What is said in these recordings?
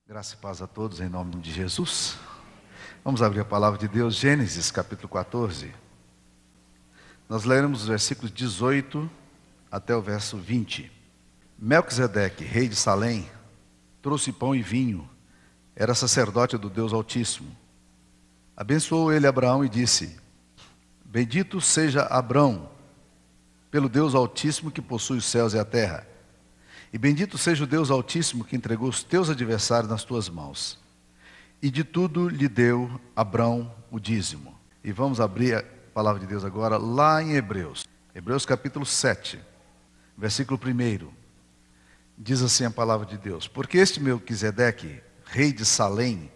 Graça e paz a todos em nome de Jesus. Vamos abrir a palavra de Deus, Gênesis capítulo 14. Nós leremos os versículos 18 até o verso 20. Melquisedeque, rei de Salém, trouxe pão e vinho, era sacerdote do Deus Altíssimo. Abençoou ele Abraão e disse: Bendito seja Abrão, pelo Deus Altíssimo que possui os céus e a terra. E bendito seja o Deus Altíssimo que entregou os teus adversários nas tuas mãos. E de tudo lhe deu Abrão o dízimo. E vamos abrir a palavra de Deus agora lá em Hebreus. Hebreus capítulo 7, versículo 1. Diz assim a palavra de Deus: Porque este Melquisedeque, rei de Salém,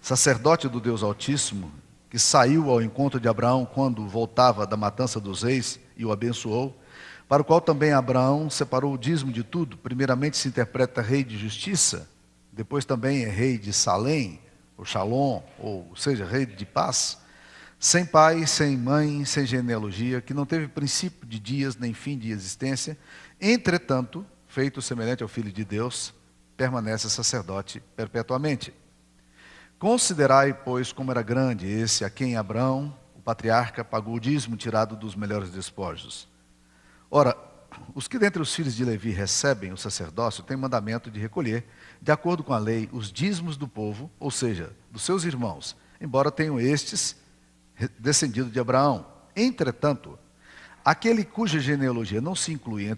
sacerdote do Deus Altíssimo, que saiu ao encontro de Abraão quando voltava da matança dos reis e o abençoou, para o qual também Abraão separou o dízimo de tudo. Primeiramente se interpreta rei de justiça, depois também é rei de Salém, ou Shalom, ou seja, rei de paz, sem pai, sem mãe, sem genealogia, que não teve princípio de dias nem fim de existência, entretanto, feito semelhante ao Filho de Deus, permanece sacerdote perpetuamente. Considerai, pois, como era grande esse a quem Abraão, o patriarca, pagou o dízimo tirado dos melhores despojos. Ora, os que dentre os filhos de Levi recebem o sacerdócio têm mandamento de recolher, de acordo com a lei, os dízimos do povo, ou seja, dos seus irmãos, embora tenham estes descendido de Abraão. Entretanto, aquele cuja genealogia não se inclui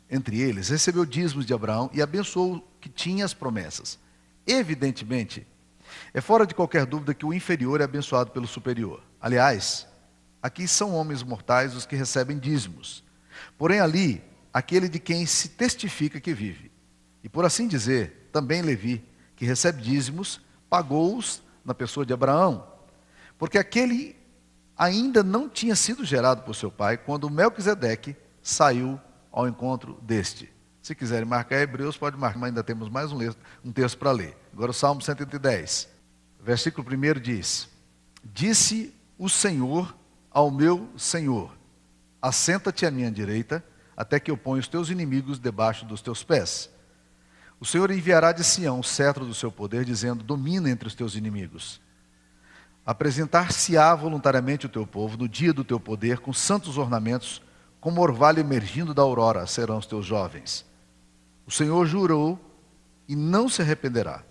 entre eles, recebeu dízimos de Abraão e abençoou o que tinha as promessas. Evidentemente, é fora de qualquer dúvida que o inferior é abençoado pelo superior. Aliás, aqui são homens mortais os que recebem dízimos. Porém ali, aquele de quem se testifica que vive. E por assim dizer, também Levi, que recebe dízimos, pagou-os na pessoa de Abraão. Porque aquele ainda não tinha sido gerado por seu pai, quando Melquisedeque saiu ao encontro deste. Se quiserem marcar Hebreus, pode marcar, mas ainda temos mais um texto para ler. Agora o Salmo 110, versículo 1 diz: Disse o Senhor ao meu Senhor: Assenta-te à minha direita, até que eu ponha os teus inimigos debaixo dos teus pés. O Senhor enviará de Sião o cetro do seu poder, dizendo: Domina entre os teus inimigos. Apresentar-se-á voluntariamente o teu povo no dia do teu poder, com santos ornamentos, como orvalho emergindo da aurora, serão os teus jovens. O Senhor jurou e não se arrependerá.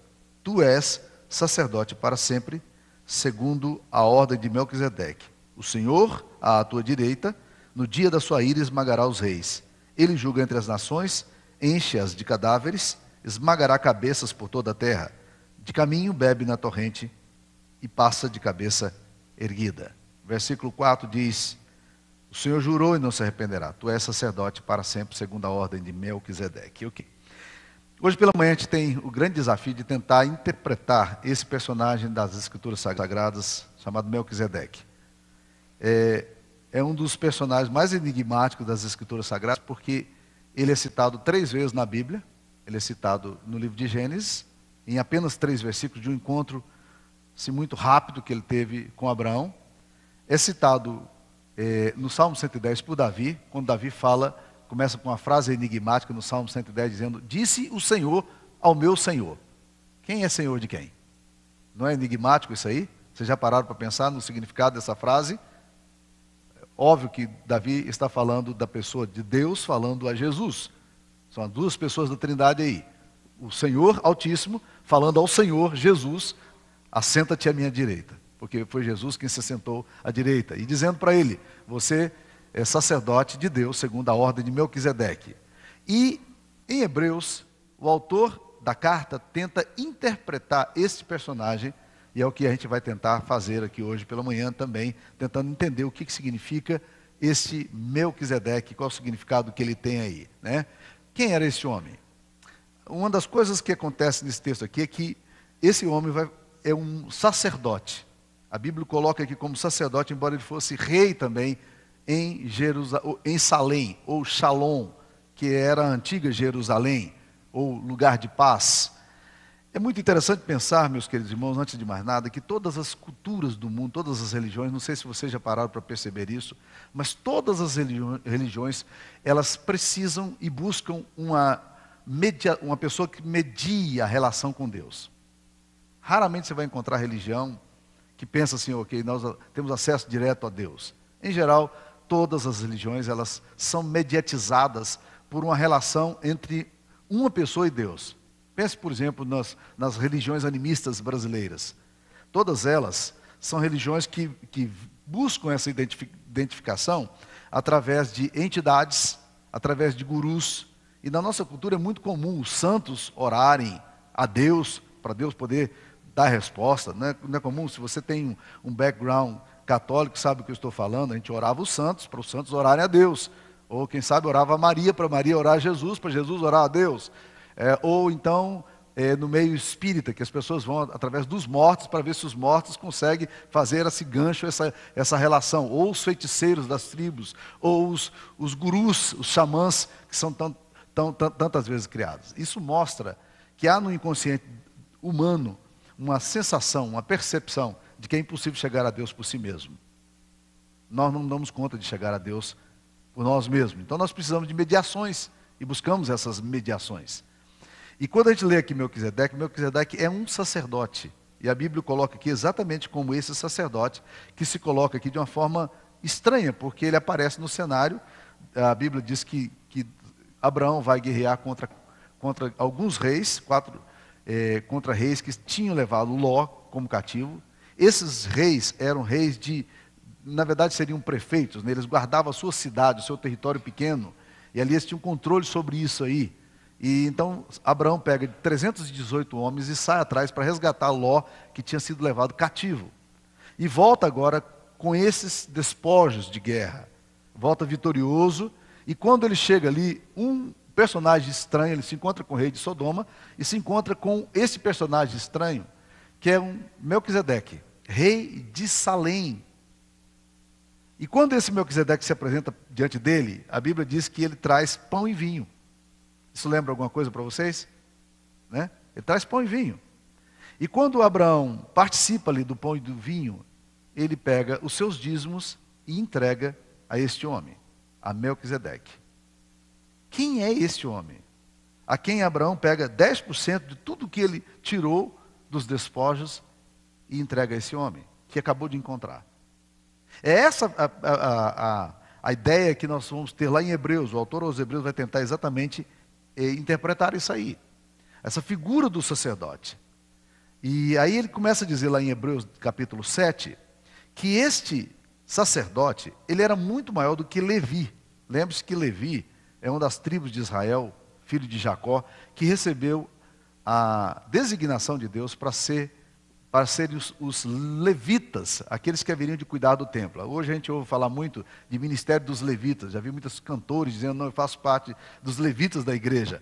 Tu és sacerdote para sempre, segundo a ordem de Melquisedeque. O Senhor, à tua direita, no dia da sua ira esmagará os reis. Ele julga entre as nações, enche-as de cadáveres, esmagará cabeças por toda a terra. De caminho bebe na torrente e passa de cabeça erguida. Versículo 4 diz: O Senhor jurou e não se arrependerá. Tu és sacerdote para sempre, segundo a ordem de Melquisedeque. Okay. Hoje pela manhã a gente tem o grande desafio de tentar interpretar esse personagem das Escrituras Sagradas, chamado Melquisedeque. É um dos personagens mais enigmáticos das Escrituras Sagradas, porque ele é citado 3 vezes na Bíblia. Ele é citado no livro de Gênesis, em apenas 3 versículos, de um encontro muito rápido que ele teve com Abraão. É citado no Salmo 110 por Davi, quando Davi começa com uma frase enigmática no Salmo 110, dizendo: Disse o Senhor ao meu Senhor. Quem é Senhor de quem? Não é enigmático isso aí? Vocês já pararam para pensar no significado dessa frase? Óbvio que Davi está falando da pessoa de Deus, falando a Jesus. São as 2 pessoas da Trindade aí. O Senhor Altíssimo falando ao Senhor Jesus: Assenta-te à minha direita. Porque foi Jesus quem se sentou à direita. E dizendo para ele: Você é sacerdote de Deus, segundo a ordem de Melquisedeque. E em Hebreus, o autor da carta tenta interpretar este personagem. E é o que a gente vai tentar fazer aqui hoje pela manhã também, tentando entender o que significa esse Melquisedeque, qual o significado que ele tem aí, né? Quem era esse homem? Uma das coisas que acontece nesse texto aqui é que esse homem é um sacerdote. A Bíblia coloca aqui como sacerdote, embora ele fosse rei também em Salém, ou Shalom, que era a antiga Jerusalém, ou lugar de paz. É muito interessante pensar, meus queridos irmãos, antes de mais nada, que todas as culturas do mundo, todas as religiões, não sei se vocês já pararam para perceber isso, mas todas as religiões, elas precisam e buscam uma pessoa que media a relação com Deus. Raramente você vai encontrar religião que pensa assim, ok, nós temos acesso direto a Deus. Em geral, todas as religiões, elas são mediatizadas por uma relação entre uma pessoa e Deus. Pense, por exemplo, nas religiões animistas brasileiras. Todas elas são religiões que buscam essa identificação através de entidades, através de gurus. E na nossa cultura é muito comum os santos orarem a Deus, para Deus poder dar resposta. Não é comum, se você tem um background católico, sabe o que eu estou falando, a gente orava os santos, para os santos orarem a Deus. Ou quem sabe orava a Maria, para Maria orar a Jesus, para Jesus orar a Deus. Ou então, no meio espírita, que as pessoas vão através dos mortos, para ver se os mortos conseguem fazer esse gancho, essa relação. Ou os feiticeiros das tribos, ou os gurus, os xamãs, que são tantas vezes criados. Isso mostra que há no inconsciente humano uma sensação, uma percepção de que é impossível chegar a Deus por si mesmo. Nós não damos conta de chegar a Deus por nós mesmos. Então nós precisamos de mediações e buscamos essas mediações. E quando a gente lê aqui Melquisedeque é um sacerdote. E a Bíblia coloca aqui exatamente como esse sacerdote, que se coloca aqui de uma forma estranha, porque ele aparece no cenário. A Bíblia diz que Abraão vai guerrear contra alguns reis, contra reis que tinham levado Ló como cativo. Esses reis eram reis na verdade seriam prefeitos, né? Eles guardavam a sua cidade, o seu território pequeno, e ali eles tinham controle sobre isso aí. E então Abraão pega 318 homens e sai atrás para resgatar Ló, que tinha sido levado cativo. E volta agora com esses despojos de guerra. Volta vitorioso, e quando ele chega ali, um personagem estranho, ele se encontra com o rei de Sodoma, e se encontra com esse personagem estranho, que é um Melquisedeque, rei de Salém. E quando esse Melquisedeque se apresenta diante dele, a Bíblia diz que ele traz pão e vinho. Isso lembra alguma coisa para vocês? Né? Ele traz pão e vinho. E quando Abraão participa ali do pão e do vinho, ele pega os seus dízimos e entrega a este homem, a Melquisedeque. Quem é este homem? A quem Abraão pega 10% de tudo que ele tirou dos despojos e entrega a esse homem, que acabou de encontrar. É essa a ideia que nós vamos ter lá em Hebreus. O autor aos Hebreus vai tentar exatamente interpretar isso aí. Essa figura do sacerdote. E aí ele começa a dizer lá em Hebreus capítulo 7, que este sacerdote, ele era muito maior do que Levi. Lembre-se que Levi é uma das tribos de Israel, filho de Jacó, que recebeu a designação de Deus para serem os levitas, aqueles que haveriam de cuidar do templo. Hoje a gente ouve falar muito de ministério dos levitas. Já vi muitos cantores dizendo, não, eu faço parte dos levitas da igreja.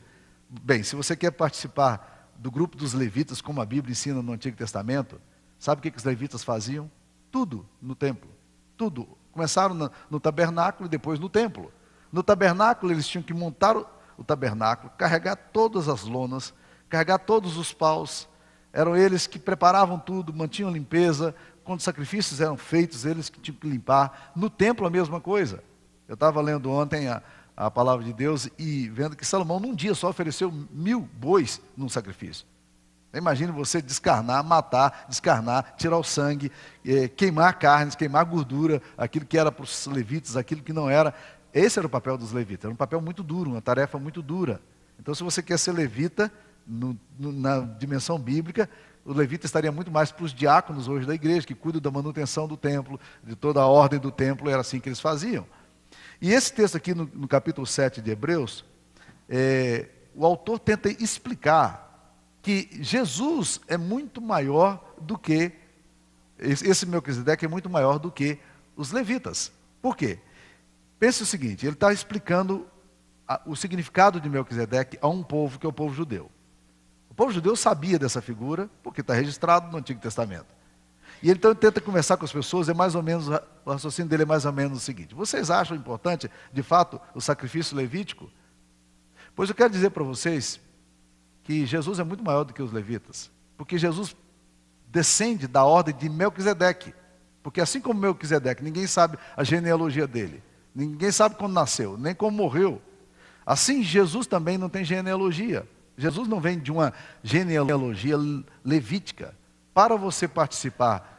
Bem, se você quer participar do grupo dos levitas, como a Bíblia ensina no Antigo Testamento, sabe o que os levitas faziam? Tudo no templo. Tudo. Começaram no tabernáculo e depois no templo. No tabernáculo eles tinham que montar o tabernáculo, carregar todas as lonas, carregar todos os paus. Eram eles que preparavam tudo, mantinham limpeza. Quando os sacrifícios eram feitos, eles que tinham que limpar. No templo a mesma coisa. Eu estava lendo ontem a palavra de Deus e vendo que Salomão num dia só ofereceu 1000 bois num sacrifício. Imagine você descarnar, matar, descarnar, tirar o sangue, queimar carnes, queimar gordura, aquilo que era para os levitas, aquilo que não era. Esse era o papel dos levitas. Era um papel muito duro, uma tarefa muito dura. Então se você quer ser levita, na dimensão bíblica, o levita estaria muito mais para os diáconos hoje da igreja, que cuidam da manutenção do templo, de toda a ordem do templo, era assim que eles faziam. E esse texto aqui, no capítulo 7 de Hebreus, o autor tenta explicar que Jesus é muito maior do que, esse Melquisedeque é muito maior do que os levitas. Por quê? Pense o seguinte, ele está explicando o significado de Melquisedeque a um povo que é o povo judeu. O povo judeu sabia dessa figura, porque está registrado no Antigo Testamento. E ele então tenta conversar com as pessoas, o raciocínio dele é mais ou menos o seguinte: vocês acham importante, de fato, o sacrifício levítico? Pois eu quero dizer para vocês que Jesus é muito maior do que os levitas, porque Jesus descende da ordem de Melquisedeque, porque assim como Melquisedeque, ninguém sabe a genealogia dele, ninguém sabe quando nasceu, nem como morreu. Assim, Jesus também não tem genealogia. Jesus não vem de uma genealogia levítica. Para você participar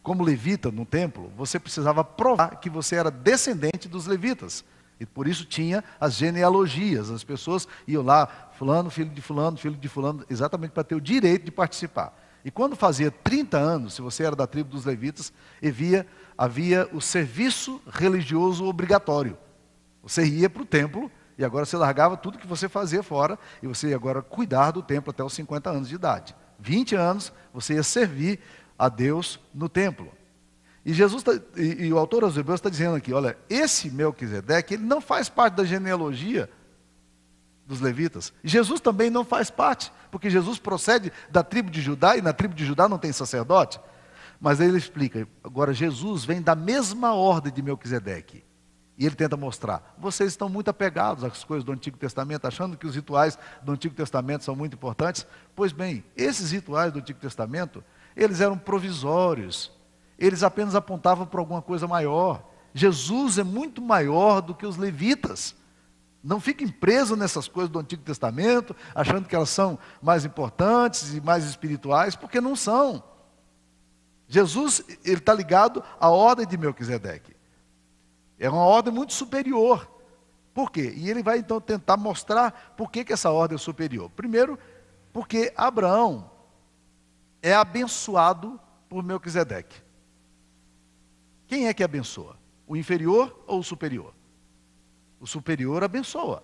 como levita no templo, você precisava provar que você era descendente dos levitas. E por isso tinha as genealogias. As pessoas iam lá, fulano, filho de fulano, exatamente para ter o direito de participar. E quando fazia 30 anos, se você era da tribo dos levitas, havia o serviço religioso obrigatório. Você ia para o templo e agora você largava tudo que você fazia fora e você ia agora cuidar do templo até os 50 anos de idade. 20 anos você ia servir a Deus no templo. E e o autor aos Hebreus está dizendo aqui, olha, esse Melquisedeque, ele não faz parte da genealogia dos levitas. Jesus também não faz parte, porque Jesus procede da tribo de Judá, e na tribo de Judá não tem sacerdote. Mas aí ele explica, agora Jesus vem da mesma ordem de Melquisedeque. E ele tenta mostrar, vocês estão muito apegados às coisas do Antigo Testamento, achando que os rituais do Antigo Testamento são muito importantes. Pois bem, esses rituais do Antigo Testamento, eles eram provisórios. Eles apenas apontavam para alguma coisa maior. Jesus é muito maior do que os levitas. Não fiquem presos nessas coisas do Antigo Testamento, achando que elas são mais importantes e mais espirituais, porque não são. Jesus, ele está ligado à ordem de Melquisedeque. É uma ordem muito superior. Por quê? E ele vai então tentar mostrar por que essa ordem é superior. Primeiro, porque Abraão é abençoado por Melquisedeque. Quem é que abençoa? O inferior ou o superior? O superior abençoa.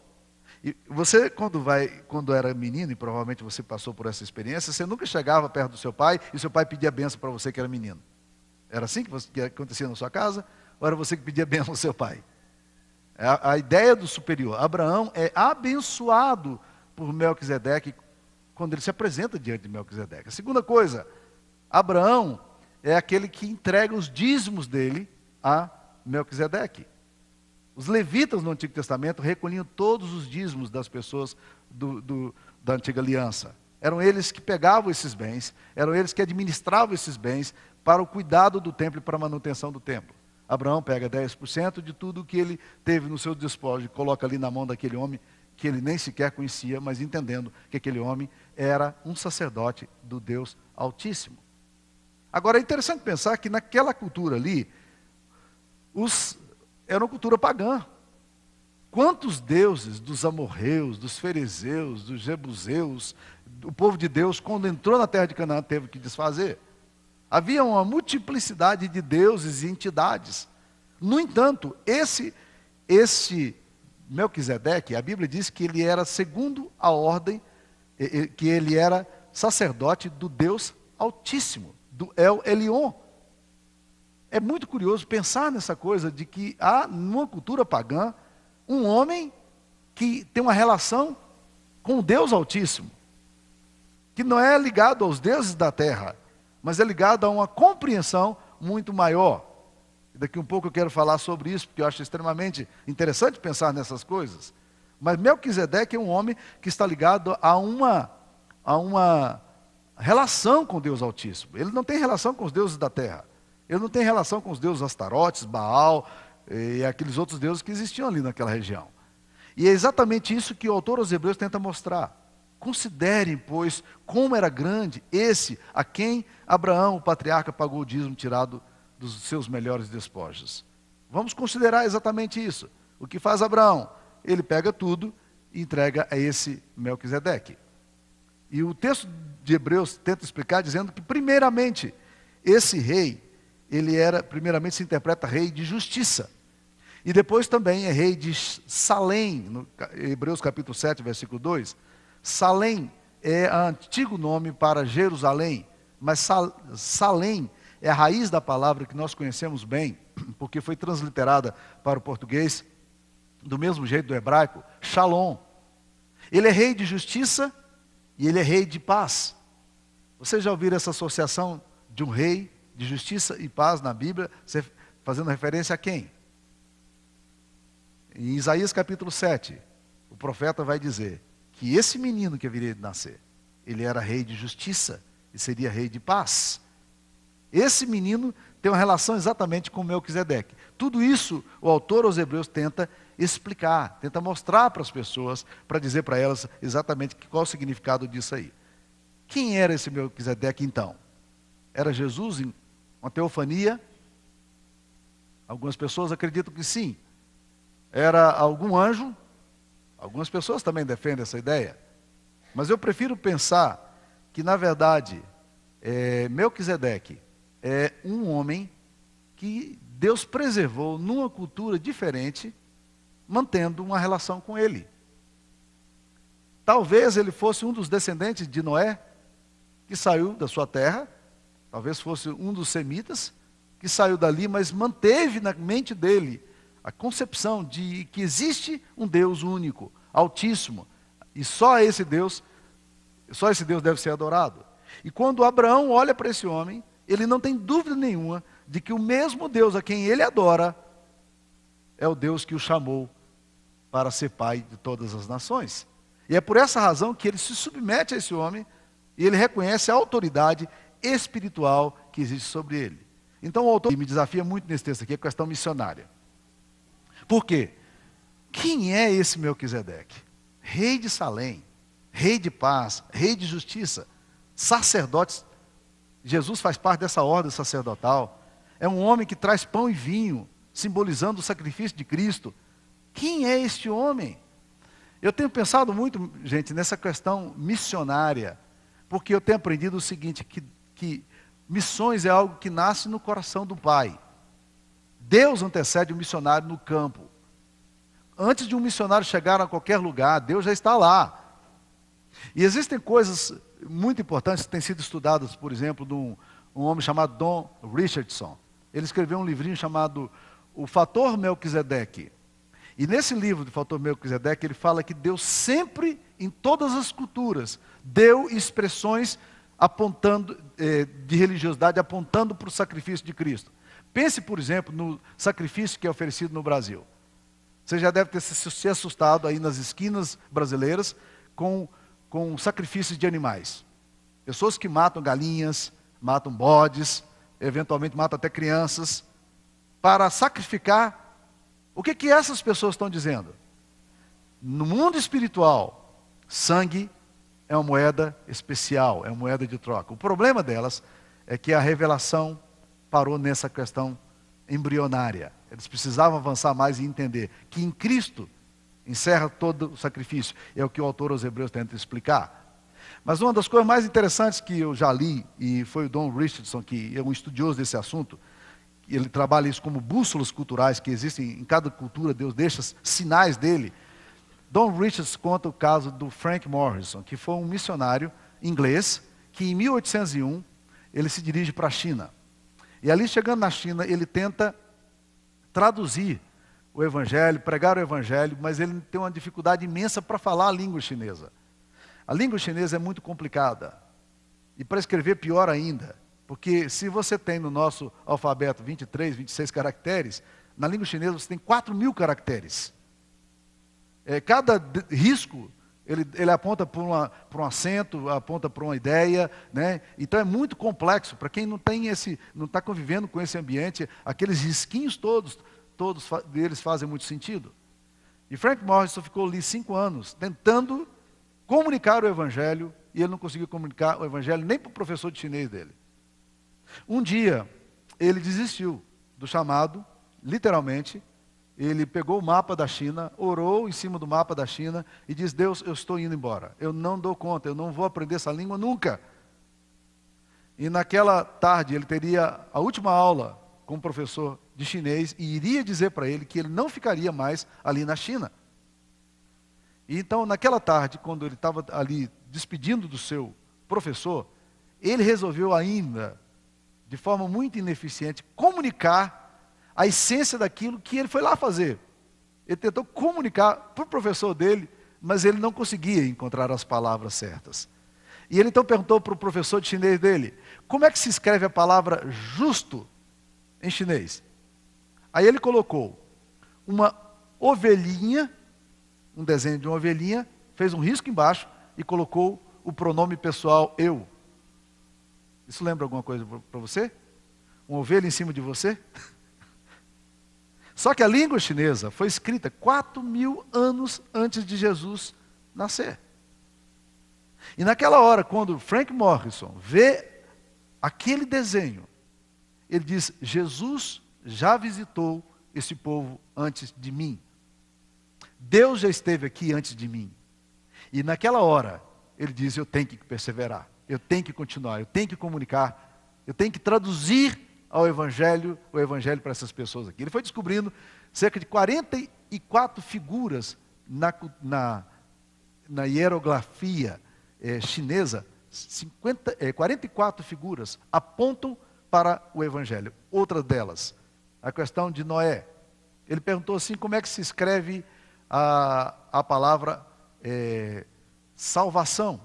E você, quando era menino, e provavelmente você passou por essa experiência, você nunca chegava perto do seu pai e seu pai pedia bênção para você que era menino. Era assim que acontecia na sua casa? Ou era você que pedia bênção ao seu pai? A ideia do superior. Abraão é abençoado por Melquisedeque quando ele se apresenta diante de Melquisedeque. A segunda coisa, Abraão é aquele que entrega os dízimos dele a Melquisedeque. Os levitas no Antigo Testamento recolhiam todos os dízimos das pessoas da Antiga Aliança. Eram eles que pegavam esses bens, eram eles que administravam esses bens para o cuidado do templo e para a manutenção do templo. Abraão pega 10% de tudo que ele teve no seu despojo e coloca ali na mão daquele homem que ele nem sequer conhecia, mas entendendo que aquele homem era um sacerdote do Deus Altíssimo. Agora é interessante pensar que naquela cultura ali, era uma cultura pagã. Quantos deuses dos amorreus, dos ferezeus, dos jebuseus, o povo de Deus, quando entrou na terra de Canaã, teve que desfazer? Havia uma multiplicidade de deuses e entidades. No entanto, esse Melquisedeque, a Bíblia diz que ele era segundo a ordem, que ele era sacerdote do Deus Altíssimo, do El Elyon. É muito curioso pensar nessa coisa de que há, numa cultura pagã, um homem que tem uma relação com o Deus Altíssimo, que não é ligado aos deuses da terra, mas é ligado a uma compreensão muito maior. Daqui um pouco eu quero falar sobre isso, porque eu acho extremamente interessante pensar nessas coisas. Mas Melquisedeque é um homem que está ligado a uma relação com Deus Altíssimo. Ele não tem relação com os deuses da terra. Ele não tem relação com os deuses Astarotes, Baal e aqueles outros deuses que existiam ali naquela região. E é exatamente isso que o autor aos Hebreus tenta mostrar. Considerem, pois, como era grande esse a quem Abraão, o patriarca, pagou o dízimo tirado dos seus melhores despojos. Vamos considerar exatamente isso. O que faz Abraão? Ele pega tudo e entrega a esse Melquisedeque. E o texto de Hebreus tenta explicar dizendo que, primeiramente, esse rei, primeiramente se interpreta rei de justiça. E depois também é rei de Salém, no Hebreus capítulo 7, versículo 2. Salém é antigo nome para Jerusalém, mas Salém é a raiz da palavra que nós conhecemos bem, porque foi transliterada para o português, do mesmo jeito do hebraico, Shalom. Ele é rei de justiça e ele é rei de paz. Vocês já ouviram essa associação de um rei de justiça e paz na Bíblia, fazendo referência a quem? Em Isaías capítulo 7, o profeta vai dizer que esse menino que haveria de nascer, ele era rei de justiça e seria rei de paz. Esse menino tem uma relação exatamente com Melquisedeque. Tudo isso o autor aos Hebreus tenta explicar, tenta mostrar para as pessoas, para dizer para elas exatamente qual o significado disso aí. Quem era esse Melquisedeque então? Era Jesus em uma teofania? Algumas pessoas acreditam que sim. Era algum anjo? Algumas pessoas também defendem essa ideia. Mas eu prefiro pensar que, na verdade, Melquisedeque é um homem que Deus preservou numa cultura diferente, mantendo uma relação com ele. Talvez ele fosse um dos descendentes de Noé, que saiu da sua terra, talvez fosse um dos semitas, que saiu dali, mas manteve na mente dele a concepção de que existe um Deus único, altíssimo, e só esse Deus deve ser adorado. E quando Abraão olha para esse homem, ele não tem dúvida nenhuma de que o mesmo Deus a quem ele adora é o Deus que o chamou para ser pai de todas as nações. E é por essa razão que ele se submete a esse homem e ele reconhece a autoridade espiritual que existe sobre ele. Então o autor me desafia muito nesse texto aqui, a questão missionária. Por quê? Quem é esse Melquisedeque? Rei de Salém, rei de paz, rei de justiça, sacerdote. Jesus faz parte dessa ordem sacerdotal. É um homem que traz pão e vinho, simbolizando o sacrifício de Cristo. Quem é este homem? Eu tenho pensado muito, gente, nessa questão missionária, porque eu tenho aprendido o seguinte, que missões é algo que nasce no coração do Pai. Deus antecede o missionário no campo. Antes de um missionário chegar a qualquer lugar, Deus já está lá. E existem coisas muito importantes que têm sido estudadas, por exemplo, de um homem chamado Don Richardson. Ele escreveu um livrinho chamado O Fator Melquisedeque. E nesse livro do Fator Melquisedeque, ele fala que Deus sempre, em todas as culturas, deu expressões apontando, de religiosidade, apontando para o sacrifício de Cristo. Pense, por exemplo, no sacrifício que é oferecido no Brasil. Você já deve ter se assustado aí nas esquinas brasileiras com sacrifícios de animais. Pessoas que matam galinhas, matam bodes, eventualmente matam até crianças, para sacrificar. O que essas pessoas estão dizendo? No mundo espiritual, sangue é uma moeda especial, é uma moeda de troca. O problema delas é que a revelação parou nessa questão embrionária. Eles precisavam avançar mais e entender que em Cristo encerra todo o sacrifício. É o que o autor aos Hebreus tenta explicar. Mas uma das coisas mais interessantes que eu já li, e foi o Don Richardson, que é um estudioso desse assunto, ele trabalha isso como bússolas culturais que existem em cada cultura, Deus deixa sinais dele. Don Richardson conta o caso do Frank Morrison, que foi um missionário inglês, que em 1801 ele se dirige para a China. E ali chegando na China, ele tenta traduzir o Evangelho, pregar o Evangelho, mas ele tem uma dificuldade imensa para falar a língua chinesa. A língua chinesa é muito complicada. E para escrever, pior ainda. Porque se você tem no nosso alfabeto 23, 26 caracteres, na língua chinesa você tem 4.000 caracteres. Cada risco, ele aponta para um acento, aponta para uma ideia, né? Então é muito complexo. Para quem não está convivendo com esse ambiente, aqueles risquinhos todos deles fazem muito sentido. E Frank Morrison ficou ali 5 anos tentando comunicar o Evangelho, e ele não conseguiu comunicar o Evangelho nem para o professor de chinês dele. Um dia, ele desistiu do chamado, literalmente. Ele pegou o mapa da China, orou em cima do mapa da China e disse: Deus, eu estou indo embora. Eu não dou conta, eu não vou aprender essa língua nunca. E naquela tarde, ele teria a última aula com o professor de chinês e iria dizer para ele que ele não ficaria mais ali na China. E então, naquela tarde, quando ele estava ali despedindo do seu professor, ele resolveu ainda, de forma muito ineficiente, comunicar a essência daquilo que ele foi lá fazer. Ele tentou comunicar para o professor dele, mas ele não conseguia encontrar as palavras certas. E ele então perguntou para o professor de chinês dele: como é que se escreve a palavra justo em chinês? Aí ele colocou uma ovelhinha, um desenho de uma ovelhinha, fez um risco embaixo e colocou o pronome pessoal eu. Isso lembra alguma coisa para você? Uma ovelha em cima de você? Só que a língua chinesa foi escrita 4.000 anos antes de Jesus nascer. E naquela hora, quando Frank Morrison vê aquele desenho, ele diz: Jesus já visitou esse povo antes de mim. Deus já esteve aqui antes de mim. E naquela hora, ele diz: eu tenho que perseverar, eu tenho que continuar, eu tenho que comunicar, eu tenho que traduzir o evangelho para essas pessoas aqui. Ele foi descobrindo cerca de 44 figuras na hierografia chinesa. 44 figuras apontam para o evangelho. Outra delas, a questão de Noé. Ele perguntou assim: como é que se escreve a palavra salvação?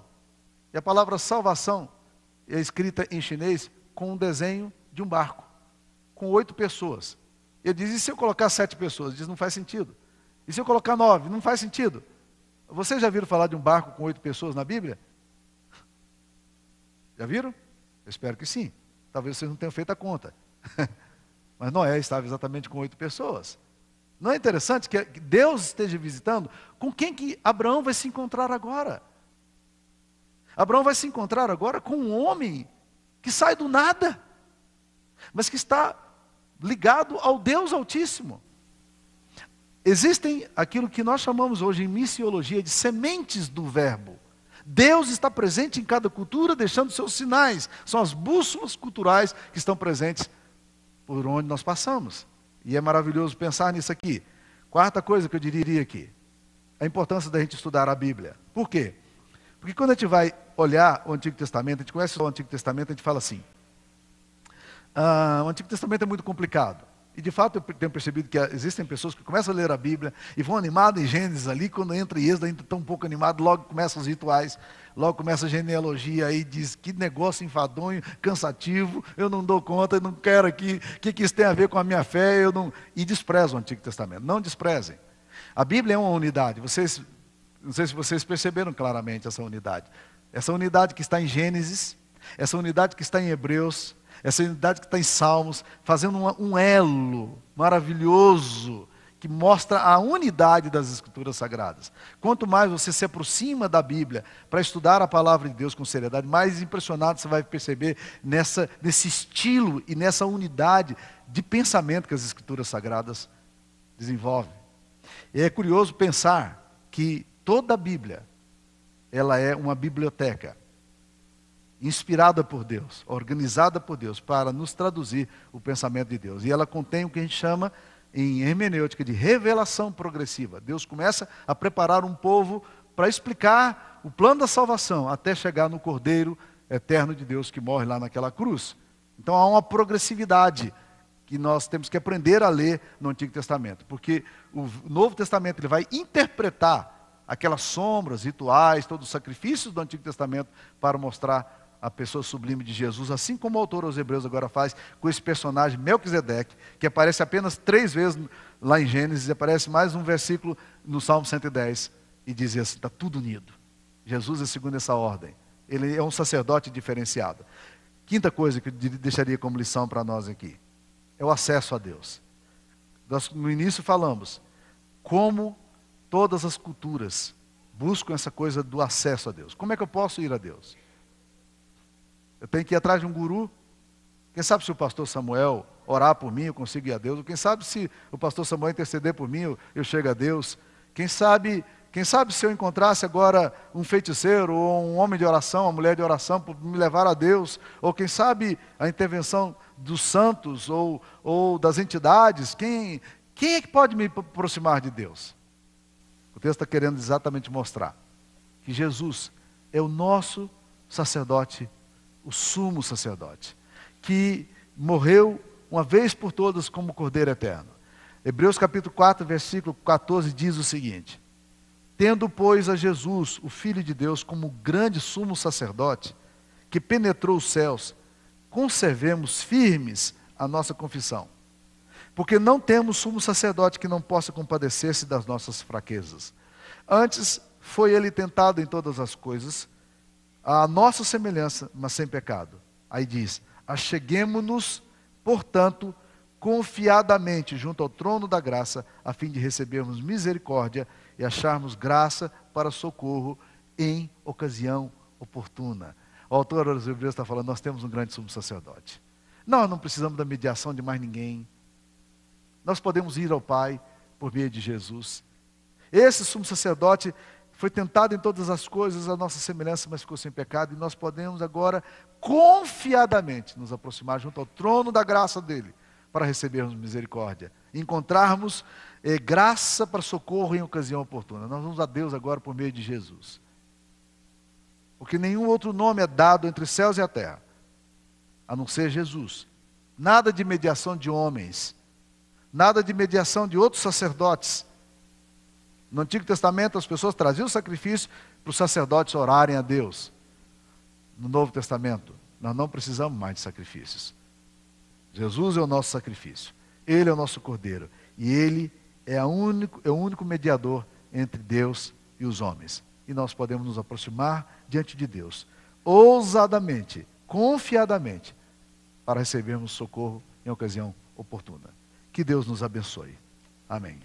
E a palavra salvação é escrita em chinês com um desenho de um barco, com 8 pessoas. Ele diz: e se eu colocar 7 pessoas? Ele diz: não faz sentido. E se eu colocar 9? Não faz sentido. Vocês já viram falar de um barco com 8 pessoas na Bíblia? Já viram? Eu espero que sim. Talvez vocês não tenham feito a conta. Mas Noé estava exatamente com 8 pessoas. Não é interessante que Deus esteja visitando? Com quem que Abraão vai se encontrar agora? Abraão vai se encontrar agora com um homem que sai do nada, mas que está ligado ao Deus Altíssimo. Existem aquilo que nós chamamos hoje em missiologia de sementes do verbo. Deus está presente em cada cultura, deixando seus sinais. São as bússolas culturais que estão presentes por onde nós passamos. E é maravilhoso pensar nisso aqui. Quarta coisa que eu diria aqui: a importância da gente estudar a Bíblia. Por quê? Porque quando a gente vai olhar o Antigo Testamento, a gente conhece o Antigo Testamento, a gente fala assim: o Antigo Testamento é muito complicado. E de fato eu tenho percebido que existem pessoas que começam a ler a Bíblia e vão animadas em Gênesis ali, quando entra em Êxodo ainda estão um pouco animados, logo começam os rituais, logo começa a genealogia, aí diz: que negócio enfadonho, cansativo, eu não dou conta, eu não quero aqui, o que isso tem a ver com a minha fé, e desprezam o Antigo Testamento. Não desprezem. A Bíblia é uma unidade, não sei se vocês perceberam claramente essa unidade. Essa unidade que está em Gênesis, essa unidade que está em Hebreus, essa unidade que está em Salmos, fazendo um elo maravilhoso que mostra a unidade das Escrituras Sagradas. Quanto mais você se aproxima da Bíblia para estudar a palavra de Deus com seriedade, mais impressionado você vai perceber nesse estilo e nessa unidade de pensamento que as Escrituras Sagradas desenvolvem. E é curioso pensar que toda a Bíblia, ela é uma biblioteca inspirada por Deus, organizada por Deus, para nos traduzir o pensamento de Deus. E ela contém o que a gente chama, em hermenêutica, de revelação progressiva. Deus começa a preparar um povo para explicar o plano da salvação, até chegar no Cordeiro eterno de Deus que morre lá naquela cruz. Então há uma progressividade que nós temos que aprender a ler no Antigo Testamento, porque o Novo Testamento ele vai interpretar aquelas sombras, rituais, todos os sacrifícios do Antigo Testamento para mostrar a pessoa sublime de Jesus, assim como o autor aos Hebreus agora faz com esse personagem Melquisedeque, que aparece apenas 3 vezes lá em Gênesis, e aparece mais um versículo no Salmo 110, e diz assim: está tudo unido. Jesus é segundo essa ordem. Ele é um sacerdote diferenciado. Quinta coisa que eu deixaria como lição para nós aqui, é o acesso a Deus. Nós no início falamos como todas as culturas buscam essa coisa do acesso a Deus. Como é que eu posso ir a Deus? Eu tenho que ir atrás de um guru? Quem sabe se o pastor Samuel orar por mim, eu consigo ir a Deus? Ou quem sabe se o pastor Samuel interceder por mim, eu chego a Deus? Quem sabe se eu encontrasse agora um feiticeiro, ou um homem de oração, uma mulher de oração, para me levar a Deus? Ou quem sabe a intervenção dos santos, ou das entidades? Quem é que pode me aproximar de Deus? O texto está querendo exatamente mostrar que Jesus é o nosso sacerdote, o sumo sacerdote, que morreu uma vez por todas como Cordeiro eterno. Hebreus capítulo 4, versículo 14 diz o seguinte: tendo, pois, a Jesus, o Filho de Deus, como grande sumo sacerdote, que penetrou os céus, conservemos firmes a nossa confissão. Porque não temos sumo sacerdote que não possa compadecer-se das nossas fraquezas. Antes foi ele tentado em todas as coisas, a nossa semelhança, mas sem pecado. Aí diz: acheguemo-nos, portanto, confiadamente junto ao trono da graça, a fim de recebermos misericórdia e acharmos graça para socorro em ocasião oportuna. O autor aos Hebreus está falando, nós temos um grande sumo sacerdote. Nós não precisamos da mediação de mais ninguém. Nós podemos ir ao Pai por meio de Jesus. Esse sumo sacerdote foi tentado em todas as coisas, a nossa semelhança, mas ficou sem pecado, e nós podemos agora confiadamente nos aproximar junto ao trono da graça dele, para recebermos misericórdia, encontrarmos graça para socorro em ocasião oportuna. Nós vamos a Deus agora por meio de Jesus. Porque nenhum outro nome é dado entre os céus e a terra, a não ser Jesus. Nada de mediação de homens, nada de mediação de outros sacerdotes. No Antigo Testamento as pessoas traziam sacrifício para os sacerdotes orarem a Deus. No Novo Testamento, nós não precisamos mais de sacrifícios. Jesus é o nosso sacrifício. Ele é o nosso Cordeiro. E Ele é o único mediador entre Deus e os homens. E nós podemos nos aproximar diante de Deus, ousadamente, confiadamente, para recebermos socorro em ocasião oportuna. Que Deus nos abençoe. Amém.